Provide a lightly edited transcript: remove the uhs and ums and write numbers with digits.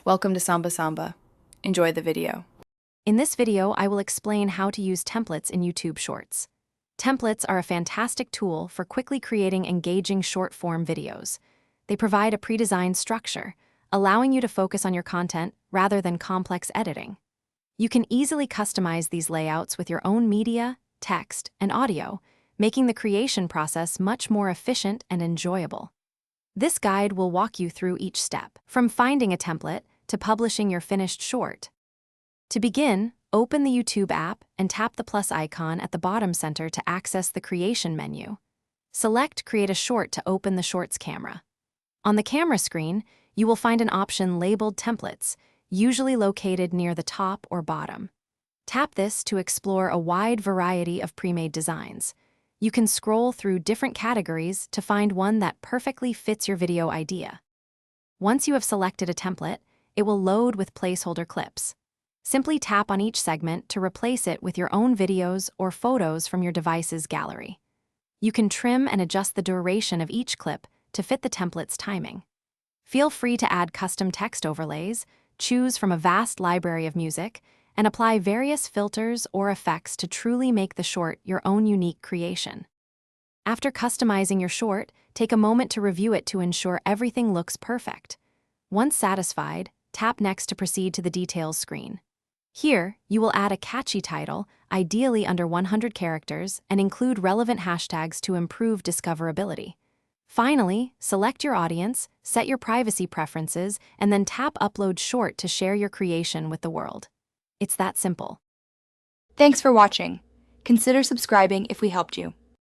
Welcome to Samba Samba. Enjoy the video. In this video, I will explain how to use templates in YouTube Shorts. Templates are a fantastic tool for quickly creating engaging short-form videos. They provide a pre-designed structure, allowing you to focus on your content rather than complex editing. You can easily customize these layouts with your own media, text, and audio, making the creation process much more efficient and enjoyable. This guide will walk you through each step, from finding a template to publishing your finished short. To begin, open the YouTube app and tap the plus icon at the bottom center to access the creation menu. Select Create a Short to open the Shorts camera. On the camera screen, you will find an option labeled Templates, usually located near the top or bottom. Tap this to explore a wide variety of pre-made designs. You can scroll through different categories to find one that perfectly fits your video idea. Once you have selected a template, it will load with placeholder clips. Simply tap on each segment to replace it with your own videos or photos from your device's gallery. You can trim and adjust the duration of each clip to fit the template's timing. Feel free to add custom text overlays, choose from a vast library of music, and apply various filters or effects to truly make the short your own unique creation. After customizing your short, take a moment to review it to ensure everything looks perfect. Once satisfied, tap Next to proceed to the Details screen. Here, you will add a catchy title, ideally under 100 characters, and include relevant hashtags to improve discoverability. Finally, select your audience, set your privacy preferences, and then tap Upload Short to share your creation with the world. It's that simple. Thanks for watching. Consider subscribing if we helped you.